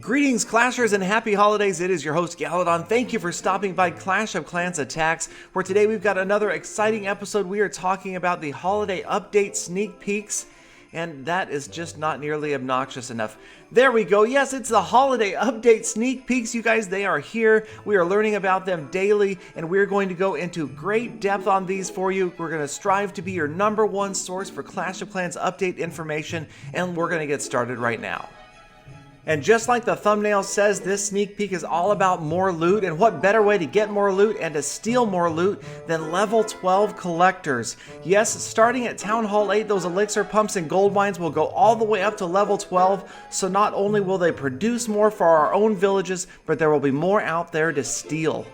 Greetings, Clashers, and happy holidays. It is your host, Galadon. Thank you for stopping by Clash of Clans Attacks, where today we've got another exciting episode. We are talking about the holiday update sneak peeks, and that is just not nearly obnoxious enough. There we go. Yes, it's the holiday update sneak peeks, you guys. They are here. We are learning about them daily, and we're going to go into great depth on these for you. We're going to strive to be your #1 source for Clash of Clans update information, and we're going to get started right now. And just like the thumbnail says, this sneak peek is all about more loot, and what better way to get more loot and to steal more loot than level 12 collectors. Yes, starting at Town Hall 8, those elixir pumps and gold mines will go all the way up to level 12, so not only will they produce more for our own villages, but there will be more out there to steal.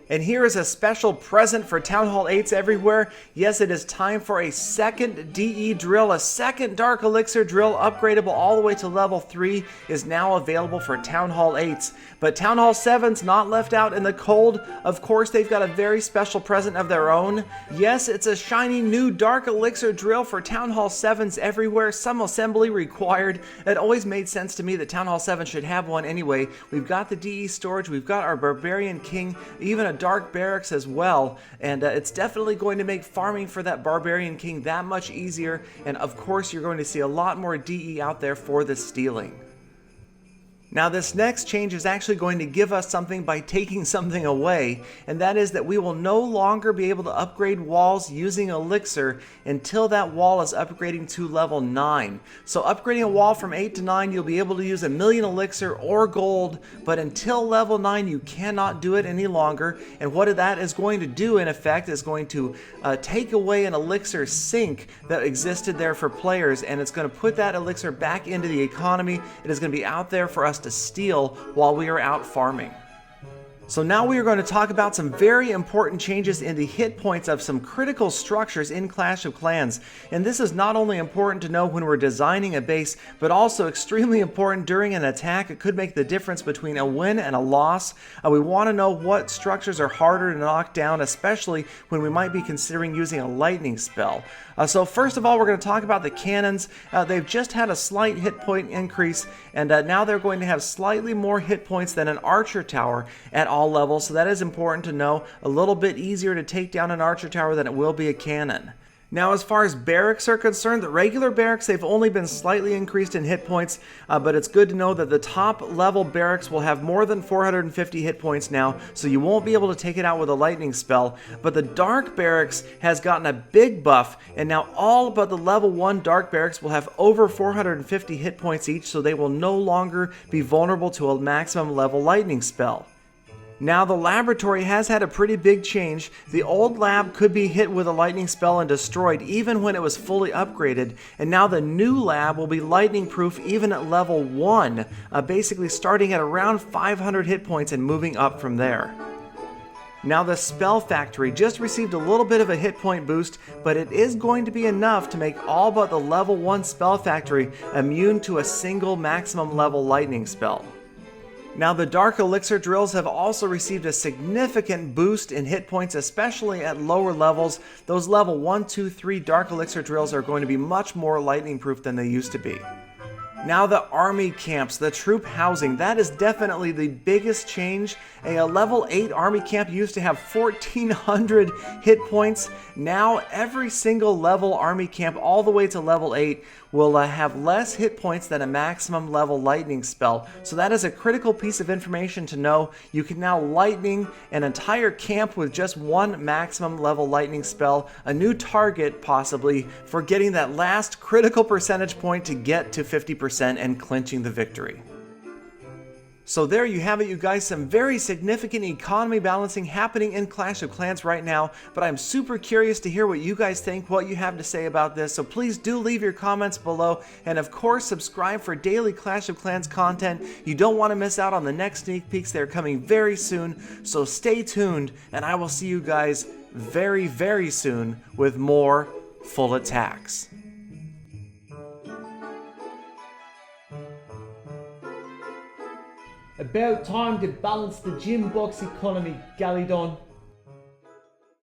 And here is a special present for Town Hall 8s everywhere. Yes, it is time for a second DE drill. A second Dark Elixir drill, upgradable all the way to level 3, is now available for Town Hall 8s. But Town Hall 7's not left out in the cold. Of course, they've got a very special present of their own. Yes, it's a shiny new Dark Elixir drill for Town Hall 7s everywhere. Some assembly required. It always made sense to me that Town Hall 7 should have one anyway. We've got the DE storage, we've got our Barbarian King, even a Dark Barracks as well, and it's definitely going to make farming for that Barbarian King that much easier, and of course you're going to see a lot more DE out there for the stealing. Now this next change is actually going to give us something by taking something away, and that is that we will no longer be able to upgrade walls using elixir until that wall is upgrading to level 9. So upgrading a wall from 8 to 9, you'll be able to use 1,000,000 elixir or gold, but until level 9 you cannot do it any longer. And what that is going to do in effect is going to take away an elixir sink that existed there for players, and it's going to put that elixir back into the economy. It is going to be out there for us to steal while we are out farming. So now we are going to talk about some very important changes in the hit points of some critical structures in Clash of Clans. And this is not only important to know when we're designing a base, but also extremely important during an attack. It could make the difference between a win and a loss. We want to know what structures are harder to knock down, especially when we might be considering using a lightning spell. So first of all, we're going to talk about the cannons. They've just had a slight hit point increase, and now they're going to have slightly more hit points than an archer tower at all levels, so that is important to know. A little bit easier to take down an archer tower than it will be a cannon. Now, as far as barracks are concerned, the regular barracks, they've only been slightly increased in hit points, but it's good to know that the top level barracks will have more than 450 hit points now, so you won't be able to take it out with a lightning spell. But the dark barracks has gotten a big buff, and now all but the level 1 dark barracks will have over 450 hit points each, so they will no longer be vulnerable to a maximum level lightning spell. Now the laboratory has had a pretty big change. The old lab could be hit with a lightning spell and destroyed even when it was fully upgraded, and now the new lab will be lightning proof even at level 1, basically starting at around 500 hit points and moving up from there. Now the Spell Factory just received a little bit of a hit point boost, but it is going to be enough to make all but the level 1 Spell Factory immune to a single maximum level lightning spell. Now the Dark Elixir drills have also received a significant boost in hit points, especially at lower levels. Those level 1, 2, 3 Dark Elixir drills are going to be much more lightning proof than they used to be. Now the army camps, the troop housing, that is definitely the biggest change. A level 8 army camp used to have 1,400 hit points. Now every single level army camp all the way to level 8 will have less hit points than a maximum level lightning spell. So that is a critical piece of information to know. You can now lightning an entire camp with just one maximum level lightning spell, a new target possibly for getting that last critical percentage point to get to 50% and clinching the victory. So there you have it, you guys, some very significant economy balancing happening in Clash of Clans right now, but I'm super curious to hear what you guys think, what you have to say about this, so please do leave your comments below, and of course subscribe for daily Clash of Clans content. You don't want to miss out on the next sneak peeks, they're coming very soon, so stay tuned, and I will see you guys very, very soon with more full attacks. About time to balance the gym box economy, Galadon.